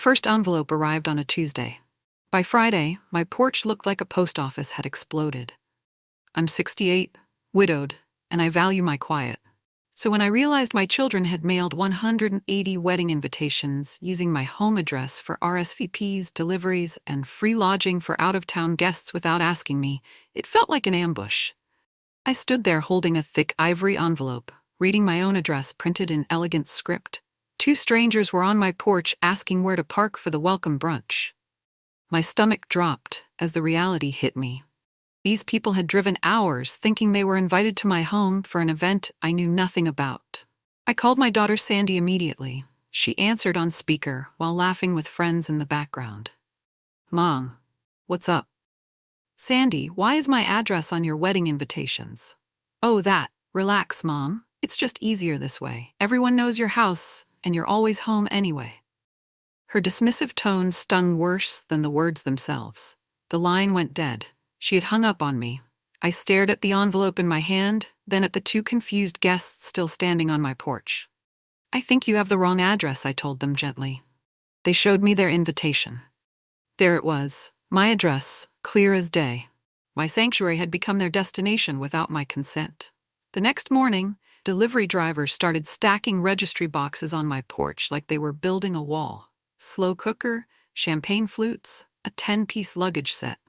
first envelope arrived on a Tuesday. By Friday, my porch looked like a post office had exploded. I'm 68, widowed, and I value my quiet. So when I realized my children had mailed 180 wedding invitations using my home address for RSVPs, deliveries, and free lodging for out-of-town guests without asking me, it felt like an ambush. I stood there holding a thick ivory envelope, reading my own address printed in elegant script. Two strangers were on my porch asking where to park for the welcome brunch. My stomach dropped as the reality hit me. These people had driven hours thinking they were invited to my home for an event I knew nothing about. I called my daughter Sandy immediately. She answered on speaker while laughing with friends in the background. "Mom, what's up?" "Sandy, why is my address on your wedding invitations?" "Oh, that. Relax, Mom. It's just easier this way. Everyone knows your house, and you're always home anyway." Her dismissive tone stung worse than the words themselves. The line went dead. She had hung up on me. I stared at the envelope in my hand, then at the two confused guests still standing on my porch. "I think you have the wrong address," I told them gently. They showed me their invitation. There it was, my address, clear as day. My sanctuary had become their destination without my consent. The next morning, delivery drivers started stacking registry boxes on my porch like they were building a wall. Slow cooker, champagne flutes, a 10-piece luggage set.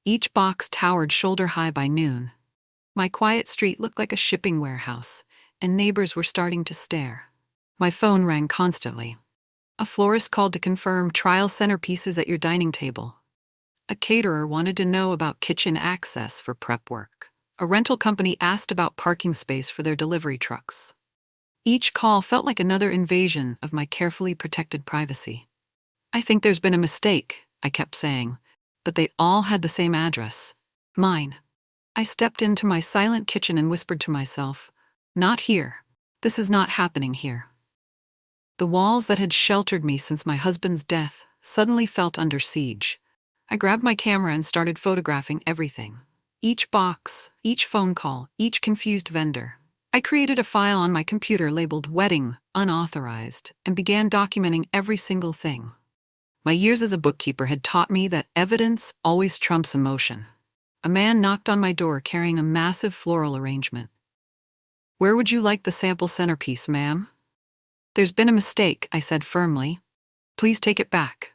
Each box towered shoulder-high by noon. My quiet street looked like a shipping warehouse, and neighbors were starting to stare. My phone rang constantly. A florist called to confirm trial centerpieces at your dining table. A caterer wanted to know about kitchen access for prep work. A rental company asked about parking space for their delivery trucks. Each call felt like another invasion of my carefully protected privacy. "I think there's been a mistake," I kept saying, but they all had the same address. Mine. I stepped into my silent kitchen and whispered to myself, "Not here. This is not happening here." The walls that had sheltered me since my husband's death suddenly felt under siege. I grabbed my camera and started photographing everything. Each box, each phone call, each confused vendor. I created a file on my computer labeled "Wedding Unauthorized" and began documenting every single thing. My years as a bookkeeper had taught me that evidence always trumps emotion. A man knocked on my door carrying a massive floral arrangement. "Where would you like the sample centerpiece, ma'am?" "There's been a mistake," I said firmly. "Please take it back."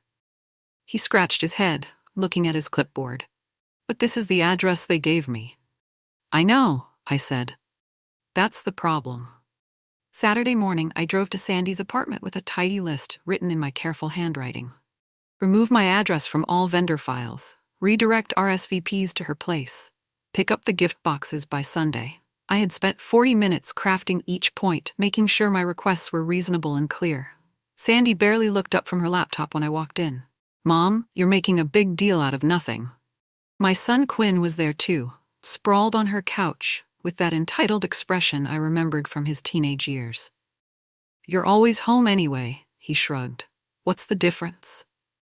He scratched his head, looking at his clipboard. "But this is the address they gave me." "I know," I said. "That's the problem." Saturday morning, I drove to Sandy's apartment with a tidy list written in my careful handwriting. Remove my address from all vendor files. Redirect RSVPs to her place. Pick up the gift boxes by Sunday. I had spent 40 minutes crafting each point, making sure my requests were reasonable and clear. Sandy barely looked up from her laptop when I walked in. "Mom, you're making a big deal out of nothing." My son Quinn was there too, sprawled on her couch, with that entitled expression I remembered from his teenage years. "You're always home anyway," he shrugged. "What's the difference?"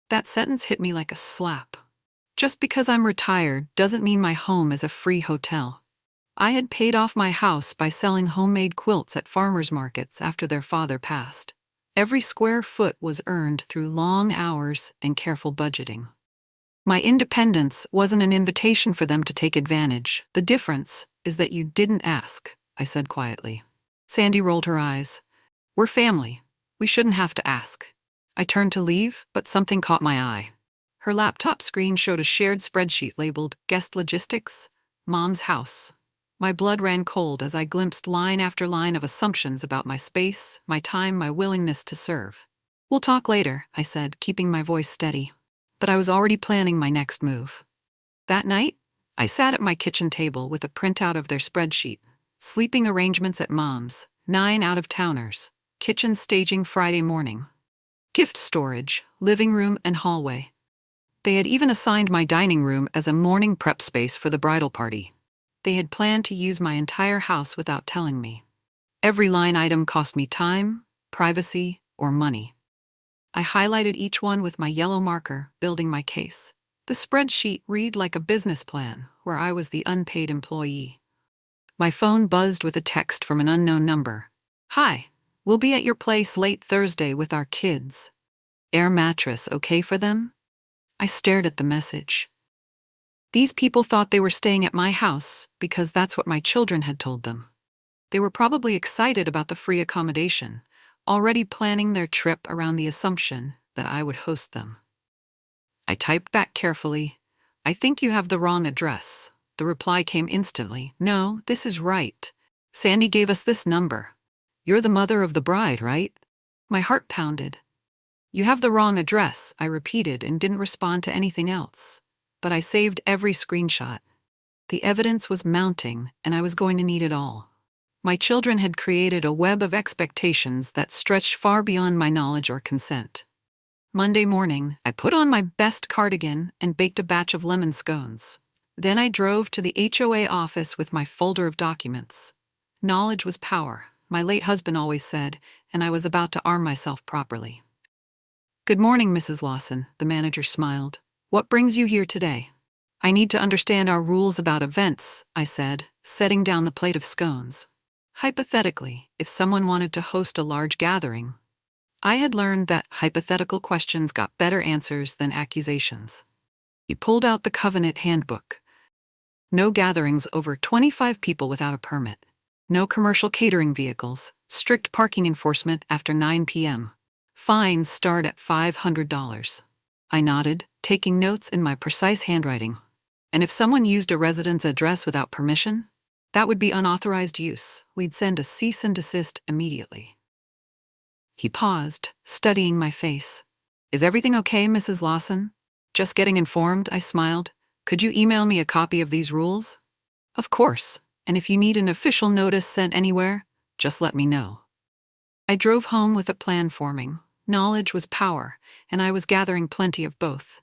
That sentence hit me like a slap. Just because I'm retired doesn't mean my home is a free hotel. I had paid off my house by selling homemade quilts at farmers markets after their father passed. Every square foot was earned through long hours and careful budgeting. My independence wasn't an invitation for them to take advantage. "The difference is that you didn't ask," I said quietly. Sandy rolled her eyes. "We're family. We shouldn't have to ask." I turned to leave, but something caught my eye. Her laptop screen showed a shared spreadsheet labeled "Guest Logistics, Mom's House." My blood ran cold as I glimpsed line after line of assumptions about my space, my time, my willingness to serve. "We'll talk later," I said, keeping my voice steady. But I was already planning my next move. That night, I sat at my kitchen table with a printout of their spreadsheet. Sleeping arrangements at Mom's, 9 out-of-towners. Kitchen staging Friday morning. Gift storage, living room and hallway. They had even assigned my dining room as a morning prep space for the bridal party. They had planned to use my entire house without telling me. Every line item cost me time, privacy, or money. I highlighted each one with my yellow marker, building my case. The spreadsheet read like a business plan, where I was the unpaid employee. My phone buzzed with a text from an unknown number. "Hi, we'll be at your place late Thursday with our kids." Air mattress okay for them? I stared at the message. These people thought they were staying at my house because that's what my children had told them. They were probably excited about the free accommodation, already planning their trip around the assumption that I would host them. I typed back carefully, "I think you have the wrong address." The reply came instantly, "No, this is right. Sandy gave us this number. You're the mother of the bride, right?" My heart pounded. "You have the wrong address," I repeated and didn't respond to anything else. But I saved every screenshot. The evidence was mounting, and I was going to need it all. My children had created a web of expectations that stretched far beyond my knowledge or consent. Monday morning, I put on my best cardigan and baked a batch of lemon scones. Then I drove to the HOA office with my folder of documents. Knowledge was power, my late husband always said, and I was about to arm myself properly. "Good morning, Mrs. Lawson," the manager smiled. "What brings you here today?" "I need to understand our rules about events," I said, setting down the plate of scones. Hypothetically, if someone wanted to host a large gathering, I had learned that hypothetical questions got better answers than accusations. He pulled out the Covenant handbook. No gatherings over 25 people without a permit. No commercial catering vehicles. Strict parking enforcement after 9 p.m. Fines start at $500. I nodded, taking notes in my precise handwriting. And if someone used a resident's address without permission, that would be unauthorized use. We'd send a cease and desist immediately. He paused, studying my face. "Is everything okay, Mrs. Lawson?" "Just getting informed," I smiled. "Could you email me a copy of these rules?" "Of course, and if you need an official notice sent anywhere, just let me know." I drove home with a plan forming. Knowledge was power, and I was gathering plenty of both.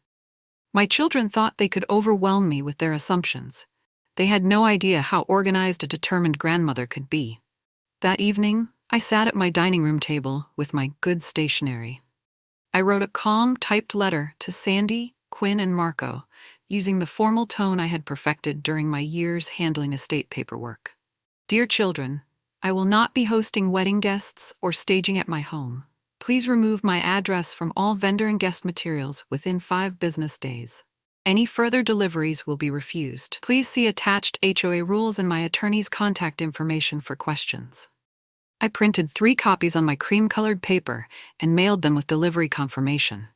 My children thought they could overwhelm me with their assumptions. They had no idea how organized a determined grandmother could be. That evening, I sat at my dining room table with my good stationery. I wrote a calm, typed letter to Sandy, Quinn, and Marco, using the formal tone I had perfected during my years handling estate paperwork. "Dear children, I will not be hosting wedding guests or staging at my home. Please remove my address from all vendor and guest materials within 5 business days. Any further deliveries will be refused. Please see attached HOA rules and my attorney's contact information for questions." I printed 3 copies on my cream-colored paper and mailed them with delivery confirmation.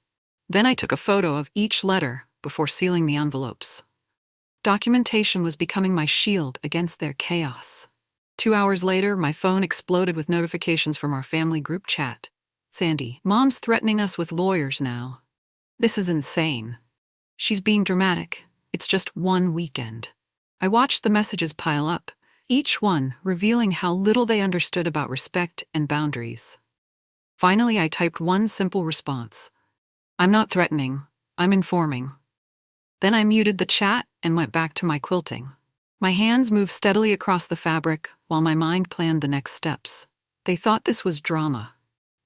Then I took a photo of each letter before sealing the envelopes. Documentation was becoming my shield against their chaos. 2 hours later, my phone exploded with notifications from our family group chat. "Sandy, Mom's threatening us with lawyers now. This is insane. She's being dramatic. It's just one weekend." I watched the messages pile up, each one revealing how little they understood about respect and boundaries. Finally, I typed one simple response. "I'm not threatening. I'm informing." Then I muted the chat and went back to my quilting. My hands moved steadily across the fabric while my mind planned the next steps. They thought this was drama.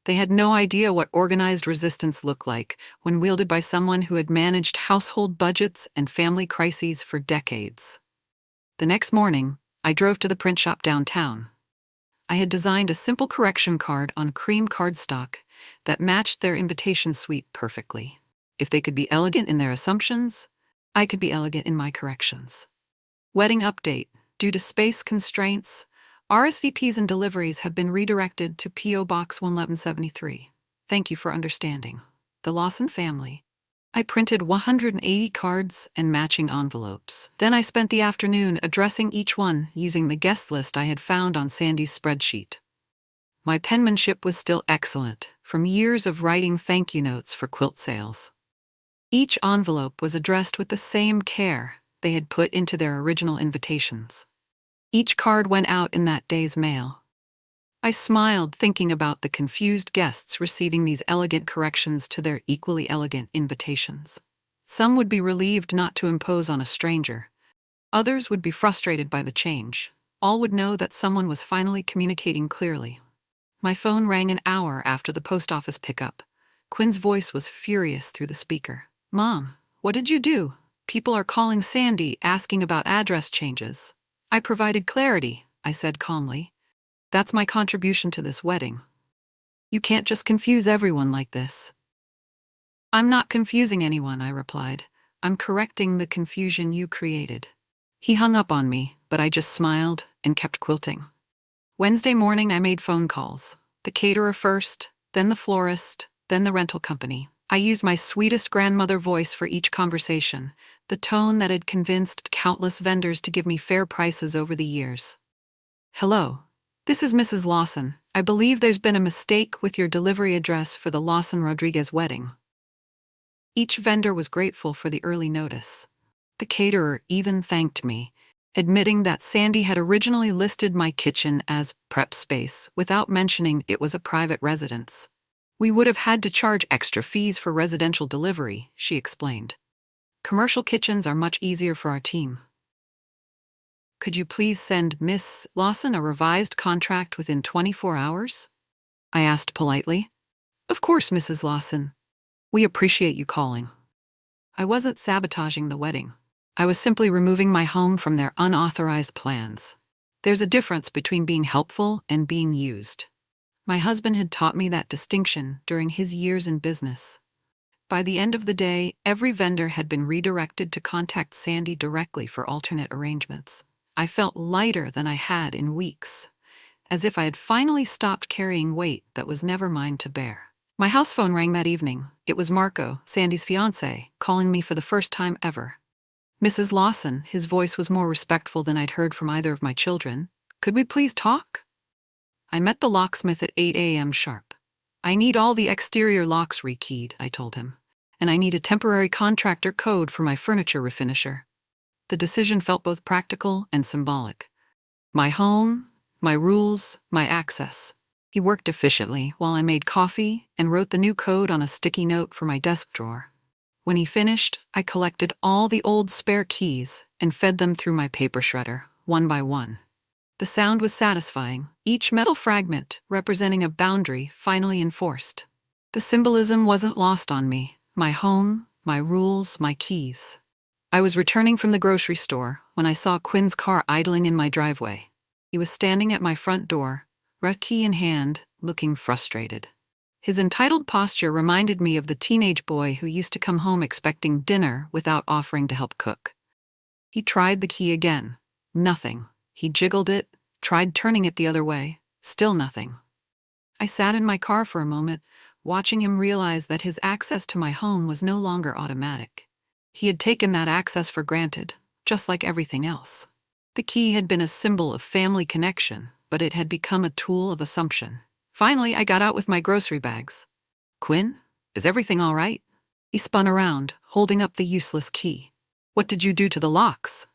They had no idea what organized resistance looked like when wielded by someone who had managed household budgets and family crises for decades. The next morning, I drove to the print shop downtown. I had designed a simple correction card on cream cardstock that matched their invitation suite perfectly. If they could be elegant in their assumptions, I could be elegant in my corrections. Wedding update. Due to space constraints, RSVPs and deliveries have been redirected to P.O. Box 1173. Thank you for understanding. The Lawson family. I printed 180 cards and matching envelopes. Then I spent the afternoon addressing each one using the guest list I had found on Sandy's spreadsheet. My penmanship was still excellent, from years of writing thank you notes for quilt sales. Each envelope was addressed with the same care they had put into their original invitations. Each card went out in that day's mail. I smiled thinking about the confused guests receiving these elegant corrections to their equally elegant invitations. Some would be relieved not to impose on a stranger. Others would be frustrated by the change. All would know that someone was finally communicating clearly. My phone rang an hour after the post office pickup. Quinn's voice was furious through the speaker. "Mom, what did you do? People are calling Sandy asking about address changes." "I provided clarity," I said calmly. "That's my contribution to this wedding. You can't just confuse everyone like this." I'm not confusing anyone, I replied. I'm correcting the confusion you created. He hung up on me, but I just smiled and kept quilting. Wednesday morning, I made phone calls. The caterer first, then the florist, then the rental company. I used my sweetest grandmother voice for each conversation, the tone that had convinced countless vendors to give me fair prices over the years. Hello, this is Mrs. Lawson. I believe there's been a mistake with your delivery address for the Lawson-Rodriguez wedding. Each vendor was grateful for the early notice. The caterer even thanked me, admitting that Sandy had originally listed my kitchen as prep space without mentioning it was a private residence. We would have had to charge extra fees for residential delivery, she explained. Commercial kitchens are much easier for our team. Could you please send Miss Lawson a revised contract within 24 hours? I asked politely. Of course, Mrs. Lawson. We appreciate you calling. I wasn't sabotaging the wedding. I was simply removing my home from their unauthorized plans. There's a difference between being helpful and being used. My husband had taught me that distinction during his years in business. By the end of the day, every vendor had been redirected to contact Sandy directly for alternate arrangements. I felt lighter than I had in weeks, as if I had finally stopped carrying weight that was never mine to bear. My house phone rang that evening. It was Marco, Sandy's fiancé, calling me for the first time ever. Mrs. Lawson, his voice was more respectful than I'd heard from either of my children. Could we please talk? I met the locksmith at 8 a.m. sharp. I need all the exterior locks rekeyed, I told him, and I need a temporary contractor code for my furniture refinisher. The decision felt both practical and symbolic. My home, my rules, my access. He worked efficiently while I made coffee and wrote the new code on a sticky note for my desk drawer. When he finished, I collected all the old spare keys and fed them through my paper shredder, one by one. The sound was satisfying, each metal fragment representing a boundary finally enforced. The symbolism wasn't lost on me. My home, my rules, my keys. I was returning from the grocery store when I saw Quinn's car idling in my driveway. He was standing at my front door, red key in hand, looking frustrated. His entitled posture reminded me of the teenage boy who used to come home expecting dinner without offering to help cook. He tried the key again. Nothing. He jiggled it, tried turning it the other way. Still nothing. I sat in my car for a moment, watching him realize that his access to my home was no longer automatic. He had taken that access for granted, just like everything else. The key had been a symbol of family connection, but it had become a tool of assumption. Finally, I got out with my grocery bags. Quinn, is everything all right? He spun around, holding up the useless key. What did you do to the locks?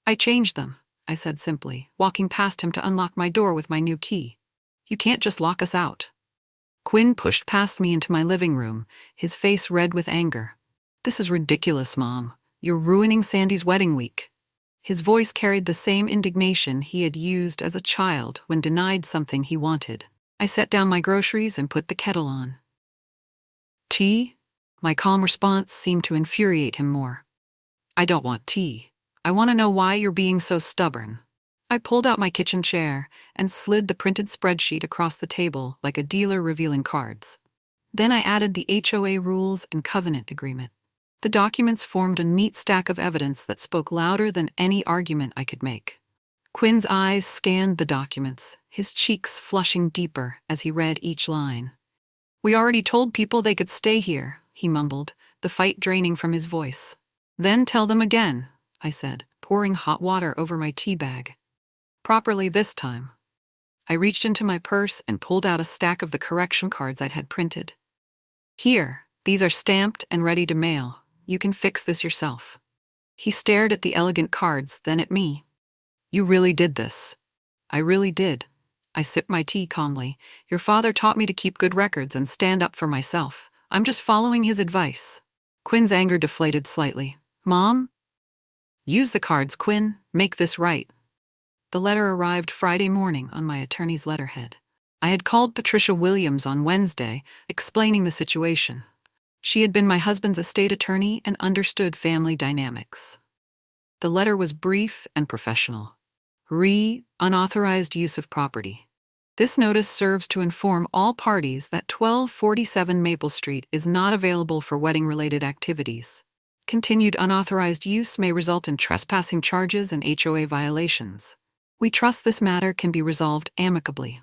I changed them, I said simply, walking past him to unlock my door with my new key. You can't just lock us out. Quinn pushed past me into my living room, his face red with anger. This is ridiculous, Mom. You're ruining Sandy's wedding week. His voice carried the same indignation he had used as a child when denied something he wanted. I set down my groceries and put the kettle on. Tea? My calm response seemed to infuriate him more. I don't want tea. I want to know why you're being so stubborn. I pulled out my kitchen chair and slid the printed spreadsheet across the table like a dealer revealing cards. Then I added the HOA rules and covenant agreement. The documents formed a neat stack of evidence that spoke louder than any argument I could make. Quinn's eyes scanned the documents, his cheeks flushing deeper as he read each line. We already told people they could stay here, he mumbled, the fight draining from his voice. Then tell them again, I said, pouring hot water over my tea bag. Properly this time. I reached into my purse and pulled out a stack of the correction cards I'd had printed. Here, these are stamped and ready to mail. You can fix this yourself. He stared at the elegant cards, then at me. You really did this. I really did. I sipped my tea calmly. Your father taught me to keep good records and stand up for myself. I'm just following his advice. Quinn's anger deflated slightly. Mom? Use the cards, Quinn. Make this right. The letter arrived Friday morning on my attorney's letterhead. I had called Patricia Williams on Wednesday, explaining the situation. She had been my husband's estate attorney and understood family dynamics. The letter was brief and professional. Unauthorized use of property. This notice serves to inform all parties that 1247 Maple Street is not available for wedding-related activities. Continued unauthorized use may result in trespassing charges and HOA violations. We trust this matter can be resolved amicably.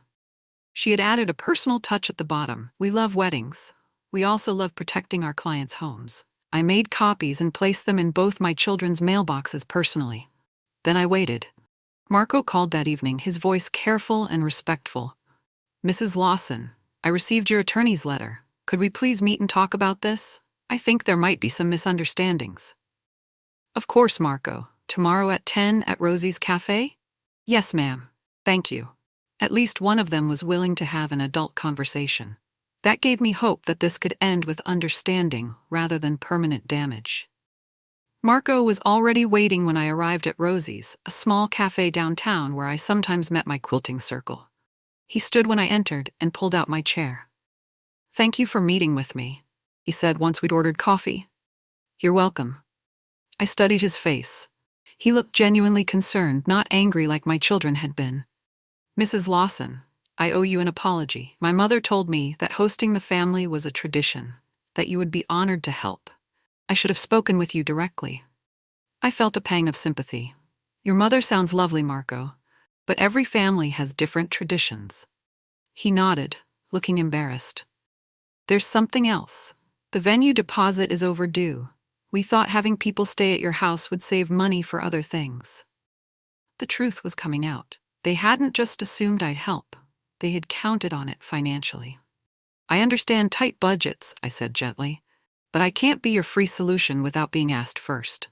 She had added a personal touch at the bottom. We love weddings. We also love protecting our clients' homes. I made copies and placed them in both my children's mailboxes personally. Then I waited. Marco called that evening, his voice careful and respectful. "Mrs. Lawson, I received your attorney's letter. Could we please meet and talk about this? I think there might be some misunderstandings." "Of course, Marco. Tomorrow at 10 at Rosie's Cafe?" "Yes, ma'am. Thank you." At least one of them was willing to have an adult conversation. That gave me hope that this could end with understanding rather than permanent damage. Marco was already waiting when I arrived at Rosie's, a small cafe downtown where I sometimes met my quilting circle. He stood when I entered and pulled out my chair. "Thank you for meeting with me," he said once we'd ordered coffee. "You're welcome." I studied his face. He looked genuinely concerned, not angry like my children had been. "Mrs. Lawson, I owe you an apology. My mother told me that hosting the family was a tradition, that you would be honored to help. I should have spoken with you directly." I felt a pang of sympathy. "Your mother sounds lovely, Marco, but every family has different traditions." He nodded, looking embarrassed. "There's something else. The venue deposit is overdue. We thought having people stay at your house would save money for other things." The truth was coming out. They hadn't just assumed I'd help. They had counted on it financially. "I understand tight budgets," I said gently, "but I can't be your free solution without being asked first."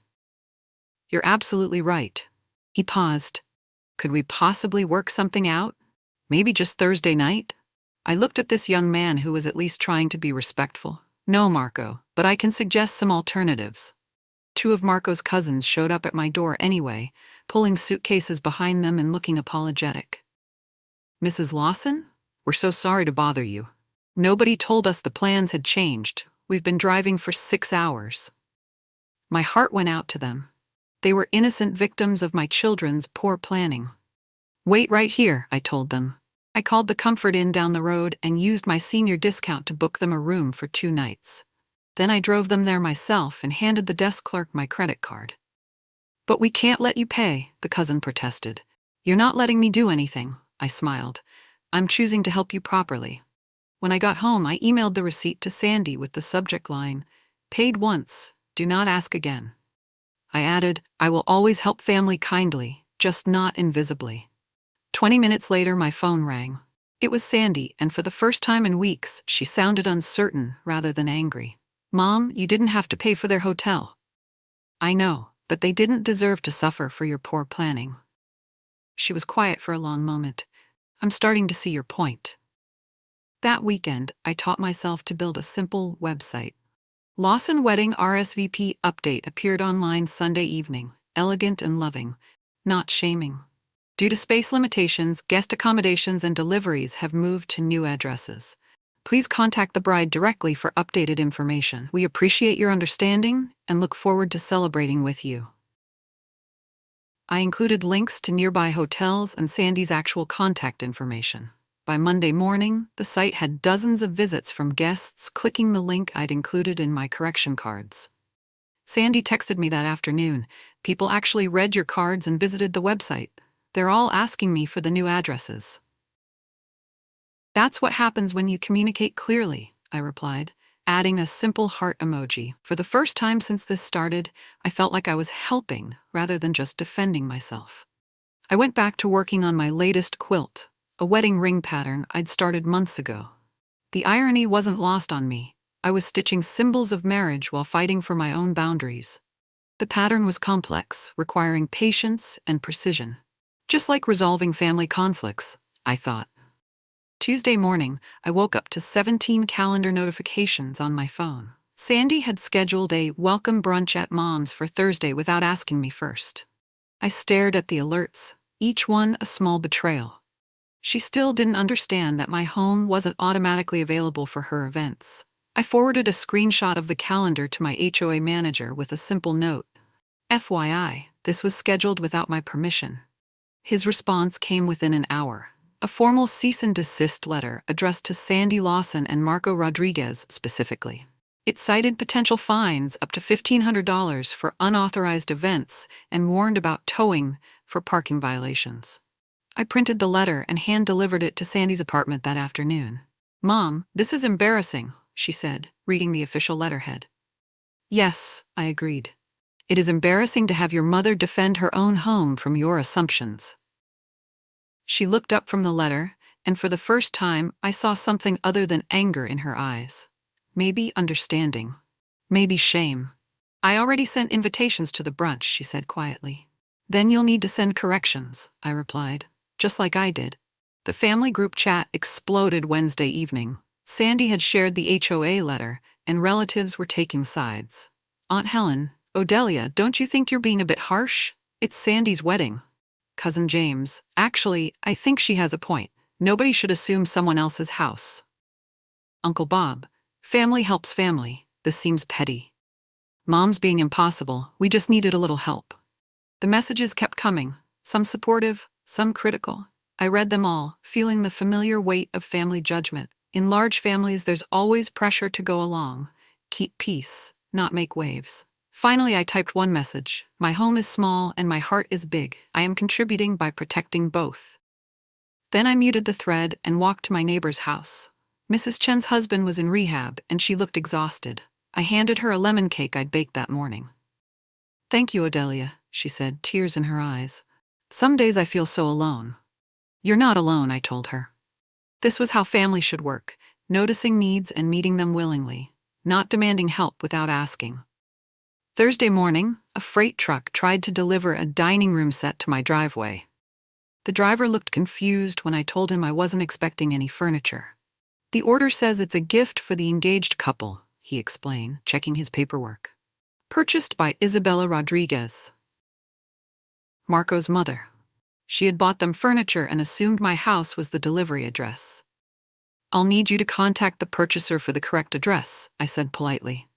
"You're absolutely right." He paused. "Could we possibly work something out? Maybe just Thursday night?" I looked at this young man who was at least trying to be respectful. "No, Marco, but I can suggest some alternatives." Two of Marco's cousins showed up at my door anyway, pulling suitcases behind them and looking apologetic. "Mrs. Lawson, we're so sorry to bother you. Nobody told us the plans had changed. We've been driving for 6 hours." My heart went out to them. They were innocent victims of my children's poor planning. "Wait right here," I told them. I called the Comfort Inn down the road and used my senior discount to book them a room for 2 nights. Then I drove them there myself and handed the desk clerk my credit card. "But we can't let you pay," the cousin protested. "You're not letting me do anything," I smiled. "I'm choosing to help you properly." When I got home, I emailed the receipt to Sandy with the subject line, "Paid once, do not ask again." I added, "I will always help family kindly, just not invisibly." 20 minutes later, my phone rang. It was Sandy, and for the first time in weeks, she sounded uncertain rather than angry. "Mom, you didn't have to pay for their hotel." "I know, but they didn't deserve to suffer for your poor planning." She was quiet for a long moment. "I'm starting to see your point." That weekend, I taught myself to build a simple website. Lawson Wedding RSVP update appeared online Sunday evening, elegant and loving, not shaming. Due to space limitations, guest accommodations and deliveries have moved to new addresses. Please contact the bride directly for updated information. We appreciate your understanding and look forward to celebrating with you. I included links to nearby hotels and Sandy's actual contact information. By Monday morning, the site had dozens of visits from guests clicking the link I'd included in my correction cards. Sandy texted me that afternoon. "People actually read your cards and visited the website. They're all asking me for the new addresses." "That's what happens when you communicate clearly," I replied, adding a simple heart emoji. For the first time since this started, I felt like I was helping rather than just defending myself. I went back to working on my latest quilt, a wedding ring pattern I'd started months ago. The irony wasn't lost on me. I was stitching symbols of marriage while fighting for my own boundaries. The pattern was complex, requiring patience and precision. Just like resolving family conflicts, I thought. Tuesday morning, I woke up to 17 calendar notifications on my phone. Sandy had scheduled a welcome brunch at Mom's for Thursday without asking me first. I stared at the alerts, each one a small betrayal. She still didn't understand that my home wasn't automatically available for her events. I forwarded a screenshot of the calendar to my HOA manager with a simple note. "FYI, this was scheduled without my permission." His response came within an hour. A formal cease and desist letter addressed to Sandy Lawson and Marco Rodriguez specifically. It cited potential fines up to $1,500 for unauthorized events and warned about towing for parking violations. I printed the letter and hand-delivered it to Sandy's apartment that afternoon. "Mom, this is embarrassing," she said, reading the official letterhead. "Yes," I agreed. "It is embarrassing to have your mother defend her own home from your assumptions." She looked up from the letter, and for the first time I saw something other than anger in her eyes. Maybe understanding. Maybe shame. "I already sent invitations to the brunch," she said quietly. "Then you'll need to send corrections," I replied, just like I did. The family group chat exploded Wednesday evening. Sandy had shared the HOA letter, and relatives were taking sides. "Aunt Helen, Odelia, don't you think you're being a bit harsh? It's Sandy's wedding." Cousin James, "Actually, I think she has a point. Nobody should assume someone else's house." Uncle Bob, "Family helps family. This seems petty." Mom's being impossible. We just needed a little help. The messages kept coming, some supportive, some critical. I read them all, feeling the familiar weight of family judgment. In large families, there's always pressure to go along, keep peace, not make waves. Finally, I typed one message. "My home is small and my heart is big. I am contributing by protecting both." Then I muted the thread and walked to my neighbor's house. Mrs. Chen's husband was in rehab and she looked exhausted. I handed her a lemon cake I'd baked that morning. "Thank you, Odelia," she said, tears in her eyes. "Some days I feel so alone." "You're not alone," I told her. This was how family should work, noticing needs and meeting them willingly, not demanding help without asking. Thursday morning, a freight truck tried to deliver a dining room set to my driveway. The driver looked confused when I told him I wasn't expecting any furniture. "The order says it's a gift for the engaged couple," he explained, checking his paperwork. "Purchased by Isabella Rodriguez, Marco's mother. She had bought them furniture and assumed my house was the delivery address." "I'll need you to contact the purchaser for the correct address," I said politely.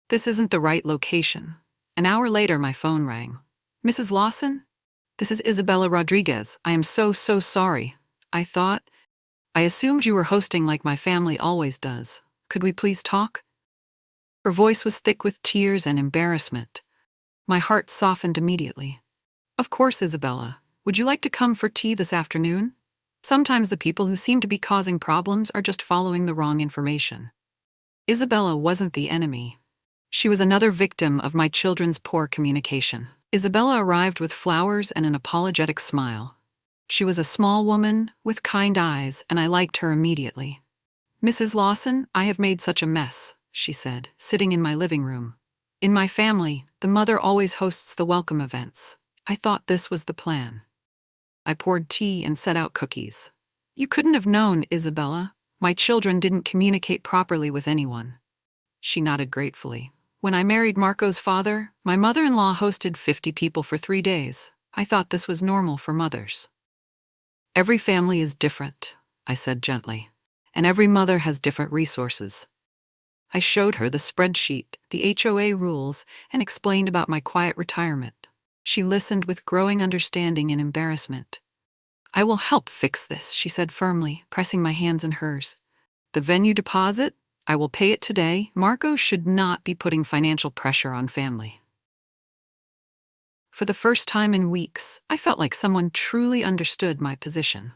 "This isn't the right location." An hour later, my phone rang. "Mrs. Lawson? This is Isabella Rodriguez. I am so sorry. I assumed you were hosting like my family always does. Could we please talk?" Her voice was thick with tears and embarrassment. My heart softened immediately. "Of course, Isabella. Would you like to come for tea this afternoon? Sometimes the people who seem to be causing problems are just following the wrong information." Isabella wasn't the enemy. She was another victim of my children's poor communication. Isabella arrived with flowers and an apologetic smile. She was a small woman with kind eyes, and I liked her immediately. "Mrs. Lawson, I have made such a mess," she said, sitting in my living room. "In my family, the mother always hosts the welcome events. I thought this was the plan." I poured tea and set out cookies. "You couldn't have known, Isabella. My children didn't communicate properly with anyone." She nodded gratefully. "When I married Marco's father, my mother-in-law hosted 50 people for 3 days. I thought this was normal for mothers." "Every family is different," I said gently, "and every mother has different resources." I showed her the spreadsheet, the HOA rules, and explained about my quiet retirement. She listened with growing understanding and embarrassment. "I will help fix this," she said firmly, pressing my hands in hers. "The venue deposit? I will pay it today. Marco should not be putting financial pressure on family." For the first time in weeks, I felt like someone truly understood my position.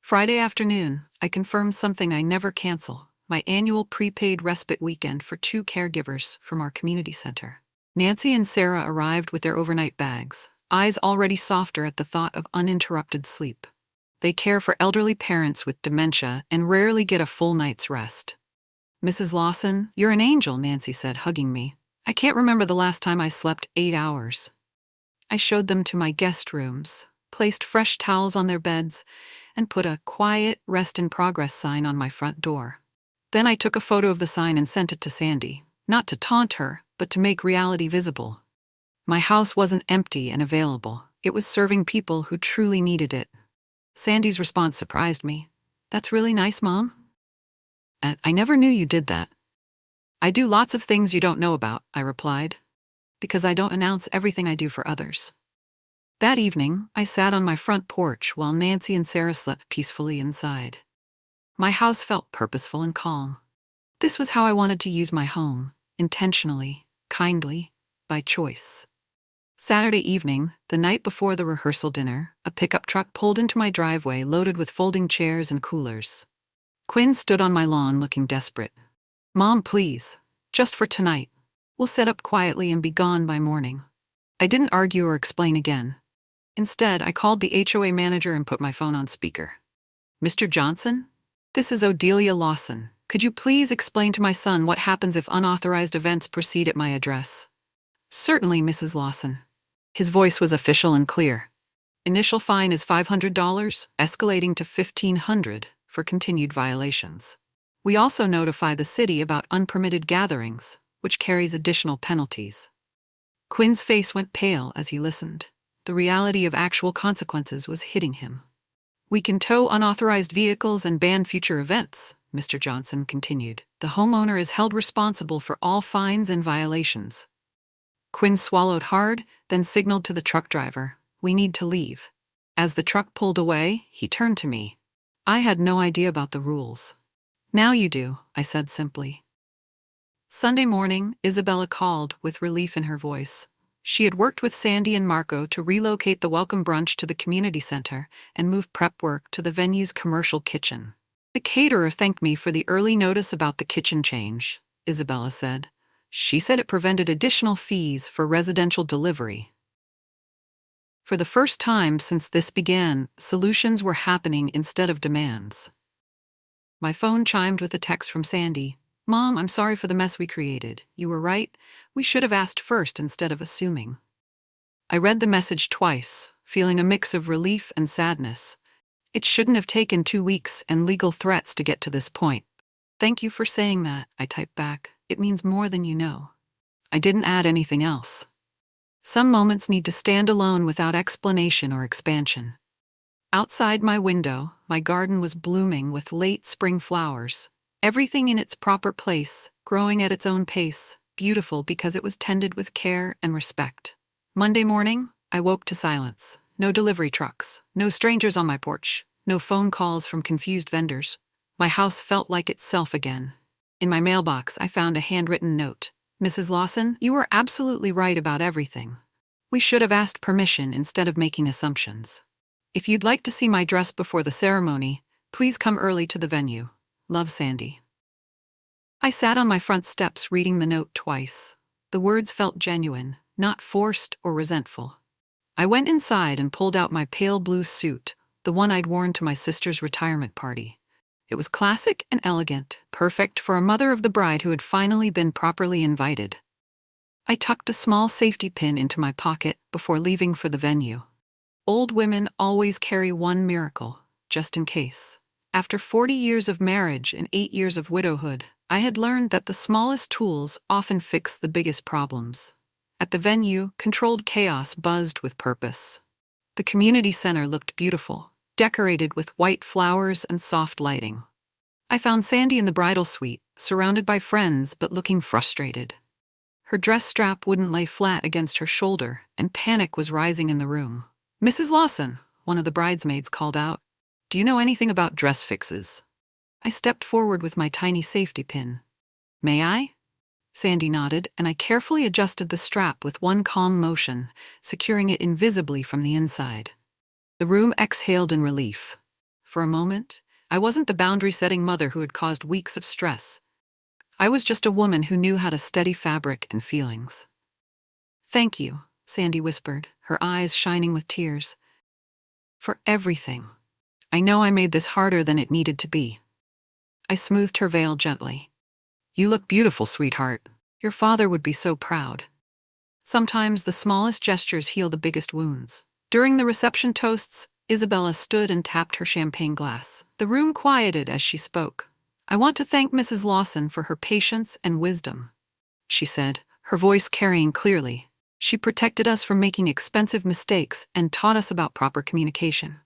Friday afternoon, I confirmed something I never cancel: my annual prepaid respite weekend for 2 caregivers from our community center. Nancy and Sarah arrived with their overnight bags, eyes already softer at the thought of uninterrupted sleep. They care for elderly parents with dementia and rarely get a full night's rest. "Mrs. Lawson, you're an angel," Nancy said, hugging me. "I can't remember the last time I slept 8 hours." I showed them to my guest rooms, placed fresh towels on their beds, and put a "Quiet, Rest in Progress" sign on my front door. Then I took a photo of the sign and sent it to Sandy, not to taunt her, but to make reality visible. My house wasn't empty and available. It was serving people who truly needed it. Sandy's response surprised me. "That's really nice, Mom." "I never knew you did that." "I do lots of things you don't know about," I replied, "because I don't announce everything I do for others." That evening, I sat on my front porch while Nancy and Sarah slept peacefully inside. My house felt purposeful and calm. This was how I wanted to use my home, intentionally, kindly, by choice. Saturday evening, the night before the rehearsal dinner, a pickup truck pulled into my driveway loaded with folding chairs and coolers. Quinn stood on my lawn looking desperate. "Mom, please. Just for tonight. We'll set up quietly and be gone by morning." I didn't argue or explain again. Instead, I called the HOA manager and put my phone on speaker. "Mr. Johnson? This is Odelia Lawson. Could you please explain to my son what happens if unauthorized events proceed at my address?" "Certainly, Mrs. Lawson." His voice was official and clear. "Initial fine is $500, escalating to $1,500 for continued violations. We also notify the city about unpermitted gatherings, which carries additional penalties." Quinn's face went pale as he listened. The reality of actual consequences was hitting him. "We can tow unauthorized vehicles and ban future events," Mr. Johnson continued. "The homeowner is held responsible for all fines and violations." Quinn swallowed hard, then signaled to the truck driver, "We need to leave." As the truck pulled away, he turned to me. "I had no idea about the rules." "Now you do," I said simply. Sunday morning, Isabella called with relief in her voice. She had worked with Sandy and Marco to relocate the welcome brunch to the community center and move prep work to the venue's commercial kitchen. "The caterer thanked me for the early notice about the kitchen change," Isabella said. "She said it prevented additional fees for residential delivery." For the first time since this began, solutions were happening instead of demands. My phone chimed with a text from Sandy. "Mom, I'm sorry for the mess we created. You were right. We should have asked first instead of assuming." I read the message twice, feeling a mix of relief and sadness. It shouldn't have taken 2 weeks and legal threats to get to this point. "Thank you for saying that," I typed back. "It means more than you know." I didn't add anything else. Some moments need to stand alone without explanation or expansion. Outside my window, my garden was blooming with late spring flowers. Everything in its proper place, growing at its own pace, beautiful because it was tended with care and respect. Monday morning, I woke to silence. No delivery trucks, no strangers on my porch, no phone calls from confused vendors. My house felt like itself again. In my mailbox, I found a handwritten note. "Mrs. Lawson, you were absolutely right about everything. We should have asked permission instead of making assumptions. If you'd like to see my dress before the ceremony, please come early to the venue. Love, Sandy." I sat on my front steps reading the note twice. The words felt genuine, not forced or resentful. I went inside and pulled out my pale blue suit, the one I'd worn to my sister's retirement party. It was classic and elegant, perfect for a mother of the bride who had finally been properly invited. I tucked a small safety pin into my pocket before leaving for the venue. Old women always carry one miracle, just in case. After 40 years of marriage and 8 years of widowhood, I had learned that the smallest tools often fix the biggest problems. At the venue, controlled chaos buzzed with purpose. The community center looked beautiful, decorated with white flowers and soft lighting. I found Sandy in the bridal suite, surrounded by friends but looking frustrated. Her dress strap wouldn't lay flat against her shoulder, and panic was rising in the room. "Mrs. Lawson," one of the bridesmaids called out, "do you know anything about dress fixes?" I stepped forward with my tiny safety pin. "May I?" Sandy nodded, and I carefully adjusted the strap with one calm motion, securing it invisibly from the inside. The room exhaled in relief. For a moment, I wasn't the boundary-setting mother who had caused weeks of stress. I was just a woman who knew how to steady fabric and feelings. "Thank you," Sandy whispered, her eyes shining with tears. "For everything. I know I made this harder than it needed to be." I smoothed her veil gently. "You look beautiful, sweetheart. Your father would be so proud." Sometimes the smallest gestures heal the biggest wounds. During the reception toasts, Isabella stood and tapped her champagne glass. The room quieted as she spoke. "I want to thank Mrs. Lawson for her patience and wisdom," she said, her voice carrying clearly. "She protected us from making expensive mistakes and taught us about proper communication."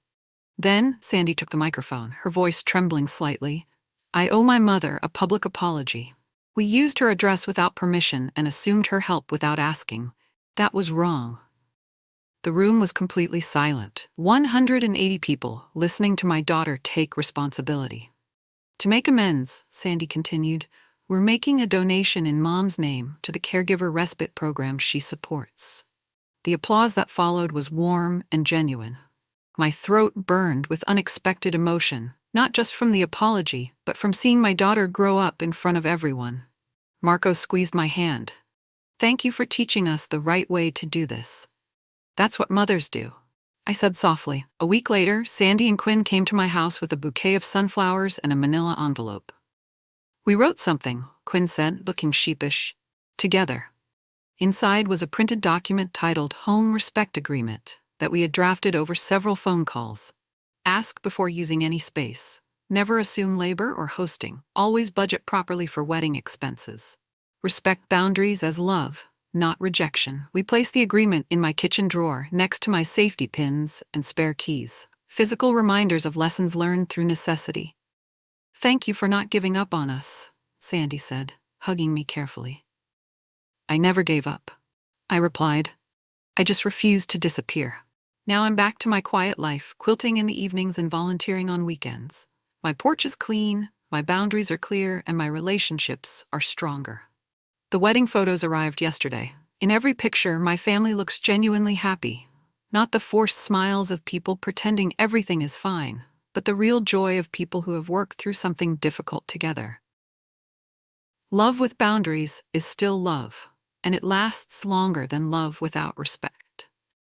Then Sandy took the microphone, her voice trembling slightly. "I owe my mother a public apology. We used her address without permission and assumed her help without asking. That was wrong." The room was completely silent. 180 people listening to my daughter take responsibility. To make amends, Sandy continued, we're making a donation in Mom's name to the caregiver respite program she supports. The applause that followed was warm and genuine. My throat burned with unexpected emotion, not just from the apology, but from seeing my daughter grow up in front of everyone. Marco squeezed my hand. Thank you for teaching us the right way to do this. That's what mothers do, I said softly. A week later, Sandy and Quinn came to my house with a bouquet of sunflowers and a manila envelope. We wrote something, Quinn said, looking sheepish. Together. Inside was a printed document titled Home Respect Agreement that we had drafted over several phone calls. Ask before using any space. Never assume labor or hosting. Always budget properly for wedding expenses. Respect boundaries as love, not rejection. We placed the agreement in my kitchen drawer next to my safety pins and spare keys. Physical reminders of lessons learned through necessity. Thank you for not giving up on us, Sandy said, hugging me carefully. I never gave up, I replied. I just refused to disappear. Now I'm back to my quiet life, quilting in the evenings and volunteering on weekends. My porch is clean, my boundaries are clear, and my relationships are stronger. The wedding photos arrived yesterday. In every picture, my family looks genuinely happy. Not the forced smiles of people pretending everything is fine, but the real joy of people who have worked through something difficult together. Love with boundaries is still love, and it lasts longer than love without respect.